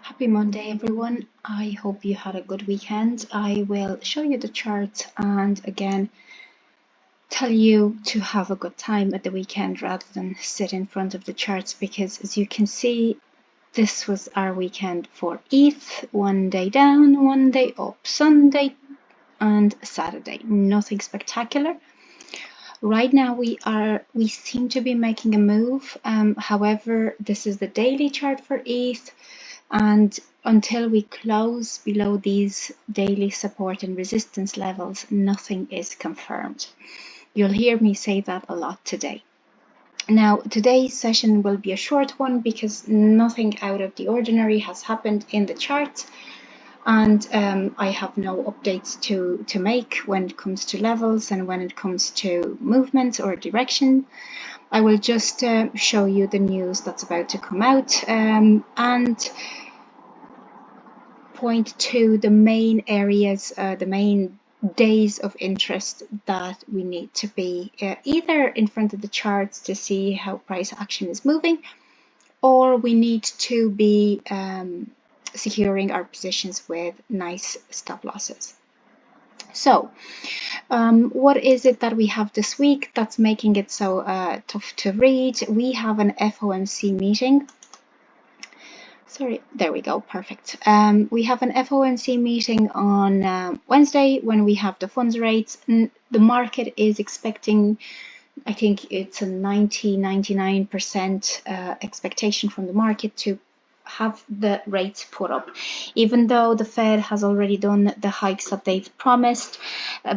Happy Monday, everyone. I hope you had a good weekend. I will show you the chart and again tell you to have a good time at the weekend rather than sit in front of the charts because, as you can see, this was our weekend for ETH. One day down, one day up, Sunday and Saturday. Nothing spectacular. Right now we seem to be making a move. However, this is the daily chart for ETH. And until we close below these daily support and resistance levels, nothing is confirmed. You'll hear me say that a lot today. Now, today's session will be a short one because nothing out of the ordinary has happened in the chart. And I have no updates to make when it comes to levels and when it comes to movement or direction. I will just show you the news that's about to come out and point to the main areas, the main days of interest that we need to be either in front of the charts to see how price action is moving, or we need to be securing our positions with nice stop losses. So what is it that we have this week that's making it so tough to read? We have an FOMC meeting. Sorry, there we go, perfect. We have an FOMC meeting on Wednesday when we have the funds rates. The market is expecting, I think it's a 99% expectation from the market to have the rates put up, even though the Fed has already done the hikes that they've promised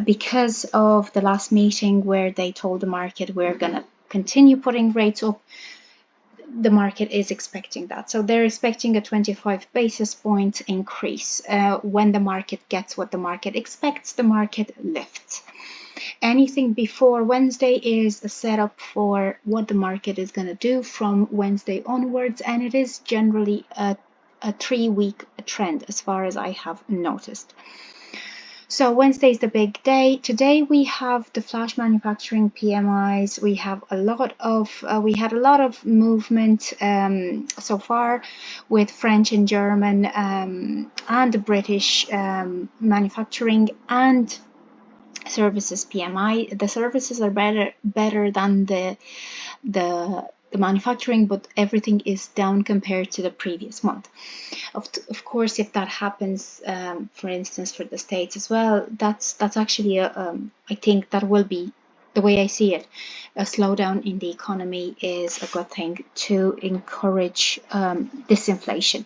because of the last meeting where they told the market we're going to continue putting rates up. The market is expecting that. So they're expecting a 25 basis point increase. When the market gets what the market expects, the market lifts. Anything before Wednesday is a setup for what the market is going to do from Wednesday onwards, and it is generally a 3-week trend as far as I have noticed. So Wednesday is the big day. Today we have the flash manufacturing PMIs. We have we had a lot of movement so far with French and German and the British manufacturing and services PMI. The services are better than the manufacturing, but everything is down compared to the previous month. Of course, if that happens, for instance, for the States as well, that's actually I think that will be, the way I see it, a slowdown in the economy is a good thing to encourage disinflation.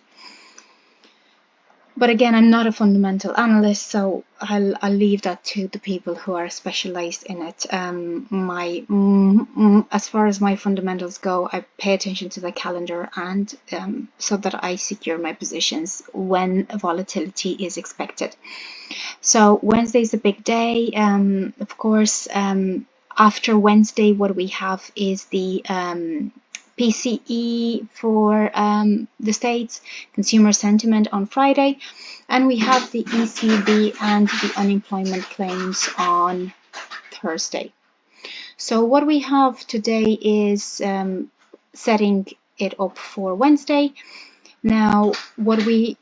But again, I'm not a fundamental analyst, so I'll leave that to the people who are specialized in it. As far as my fundamentals go, I pay attention to the calendar and so that I secure my positions when volatility is expected. So Wednesday is a big day. Of course, after Wednesday, what we have is the PCE for the States, consumer sentiment on Friday, and we have the ECB and the unemployment claims on Thursday. So what we have today is setting it up for Wednesday. Now, what we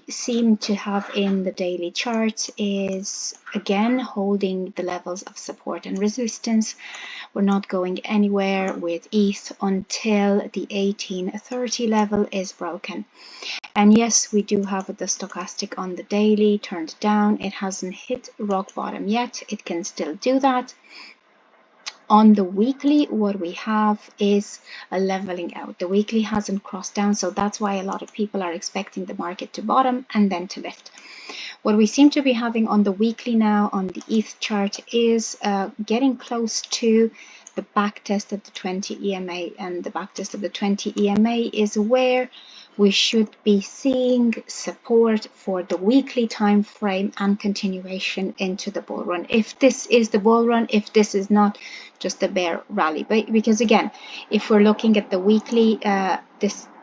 seem to have in the daily chart is, again, holding the levels of support and resistance. We're not going anywhere with ETH until the 1830 level is broken. And yes, we do have the stochastic on the daily turned down. It hasn't hit rock bottom yet. It can still do that. On the weekly, what we have is a leveling out. The weekly hasn't crossed down, so that's why a lot of people are expecting the market to bottom and then to lift. What we seem to be having on the weekly now on the ETH chart is getting close to the back test of the 20 EMA, and the back test of the 20 EMA is where we should be seeing support for the weekly time frame and continuation into the bull run. If this is the bull run, if this is not just a bear rally, but because again, if we're looking at the weekly,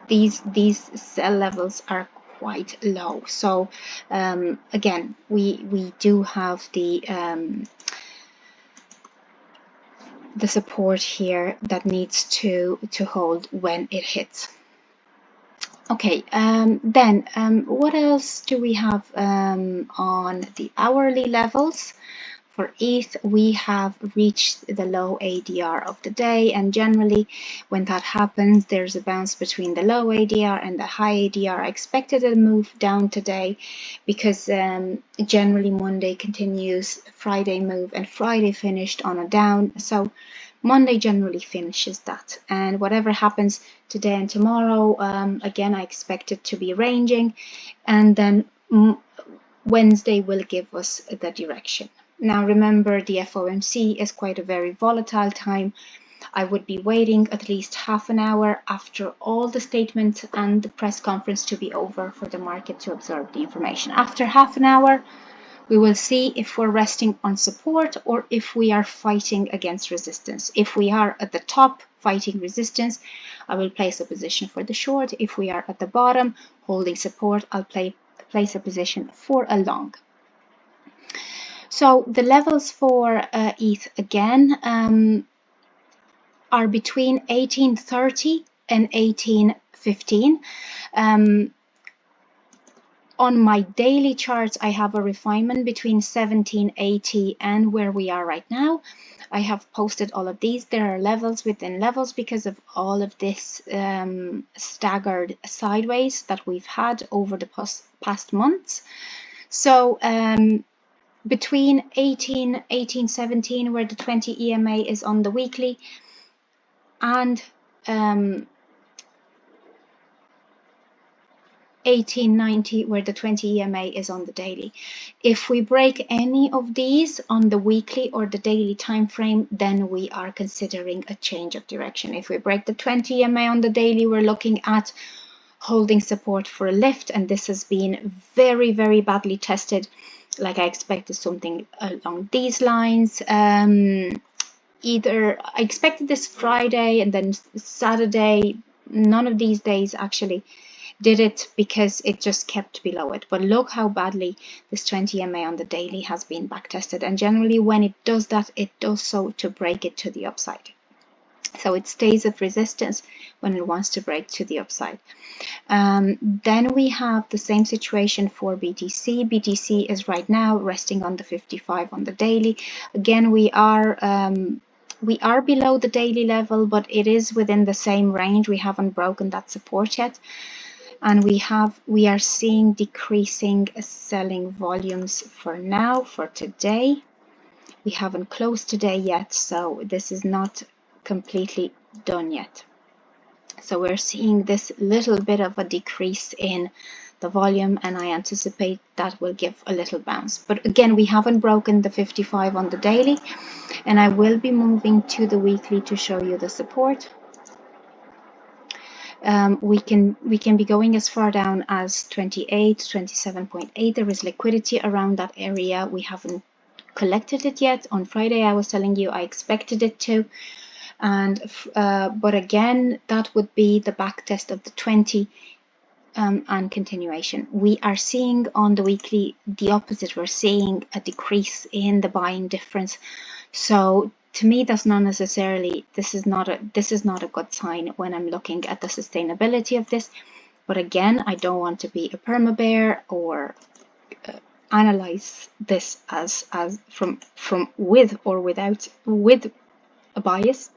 these sell levels are quite low. So again, we do have the support here that needs to hold when it hits. Okay, then what else do we have on the hourly levels? For ETH, we have reached the low ADR of the day, and generally when that happens, there's a bounce between the low ADR and the high ADR. I expected a move down today because generally Monday continues, Friday move, and Friday finished on a down. So Monday generally finishes that, and whatever happens today and tomorrow, again, I expect it to be ranging, and then Wednesday will give us the direction. Now remember, the FOMC is quite a very volatile time. I would be waiting at least half an hour after all the statements and the press conference to be over for the market to absorb the information. After half an hour, we will see if we're resting on support or if we are fighting against resistance. If we are at the top fighting resistance, I will place a position for the short. If we are at the bottom holding support, I'll place a position for a long. So the levels for ETH again are between 1830 and 1815. On my daily charts, I have a refinement between 1780 and where we are right now. I have posted all of these. There are levels within levels because of all of this staggered sideways that we've had over the past months. So between 1817, where the 20 EMA is on the weekly, and 1890, where the 20 EMA is on the daily. If we break any of these on the weekly or the daily time frame, then we are considering a change of direction. If we break the 20 EMA on the daily, we're looking at holding support for a lift, and this has been very, very badly tested. Like I expected something along these lines. Either I expected this Friday and then Saturday. None of these days actually did it because it just kept below it. But look how badly this 20 MA on the daily has been backtested. And generally when it does that, it does so to break it to the upside. So it stays at resistance when it wants to break to the upside. Then we have the same situation for BTC. BTC is right now resting on the 55 on the daily. Again, we are below the daily level, but it is within the same range. We haven't broken that support yet. And we are seeing decreasing selling volumes for now, for today. We haven't closed today yet, so this is not completely done yet. So we're seeing this little bit of a decrease in the volume, and I anticipate that will give a little bounce. But again, we haven't broken the 55 on the daily, and I will be moving to the weekly to show you the support. We can be going as far down as 28, 27.8. There is liquidity around that area. We haven't collected it yet. On Friday, I was telling you I expected it to. And but again, that would be the back test of the 20 and continuation. We are seeing on the weekly the opposite. We're seeing a decrease in the buying difference. So to me, that's not necessarily, this is not a good sign when I'm looking at the sustainability of this. But again, I don't want to be a perma bear or analyze this as from with or without a bias.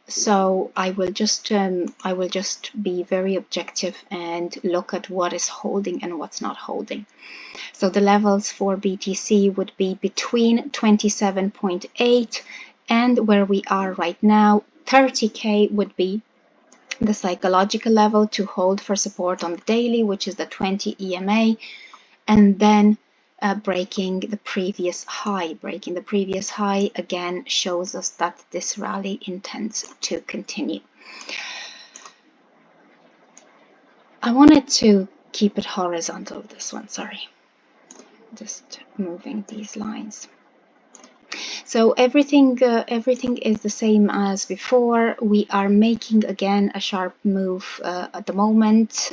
So I will just be very objective and look at what is holding and what's not holding. So the levels for BTC would be between 27.8 and where we are right now. 30K would be the psychological level to hold for support on the daily, which is the 20 EMA, and then breaking the previous high. Breaking the previous high again shows us that this rally intends to continue. I wanted to keep it horizontal, this one, sorry. Just moving these lines. So everything is the same as before. We are making again a sharp move at the moment.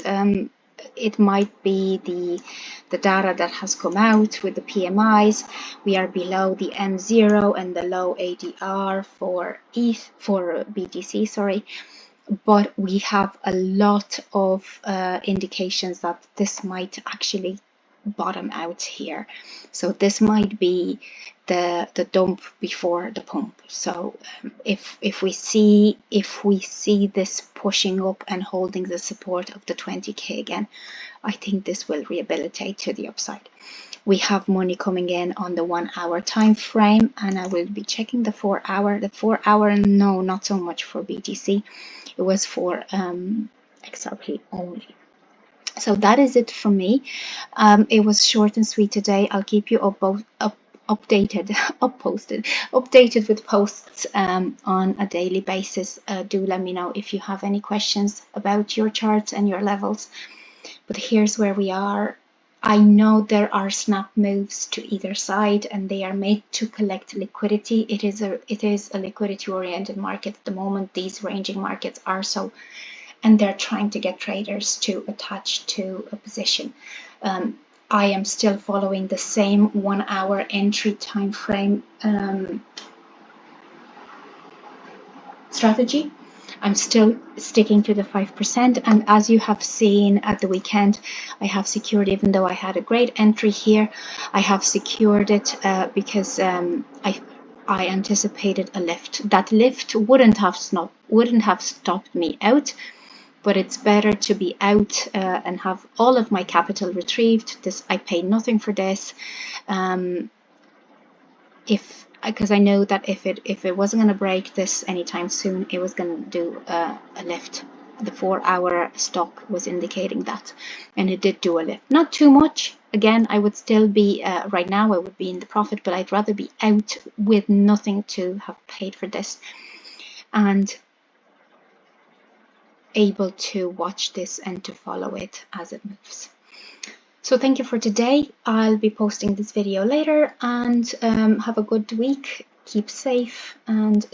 It might be the data that has come out with the PMIs. We are below the M0 and the low ADR for ETH, for BTC, sorry. but we have a lot of indications that this might actually bottom out here. So this might be the dump before the pump. So if we see this pushing up and holding the support of the 20k again, I think this will rehabilitate to the upside. We have money coming in on the 1 hour time frame, and I will be checking the 4 hour. The 4 hour, no, not so much for BTC. It was for XRP only. So that is it from me. It was short and sweet today. I'll keep you updated with posts on a daily basis. Do let me know if you have any questions about your charts and your levels. But here's where we are. I know there are snap moves to either side, and they are made to collect liquidity. It is a liquidity oriented market at the moment. These ranging markets are so, and they're trying to get traders to attach to a position. I am still following the same 1 hour entry time frame strategy. I'm still sticking to the 5%, and as you have seen at the weekend, I have secured, even though I had a great entry here, I have secured it because I anticipated a lift. That lift wouldn't have stopped me out, but it's better to be out and have all of my capital retrieved. This, I paid nothing for this. Because I know that if it wasn't going to break this anytime soon, it was going to do a lift. The 4 hour stock was indicating that, and it did do a lift. Not too much. Again, I would still be right now I would be in the profit, but I'd rather be out with nothing to have paid for this and able to watch this and to follow it as it moves. So thank you for today. I'll be posting this video later, and have a good week. Keep safe and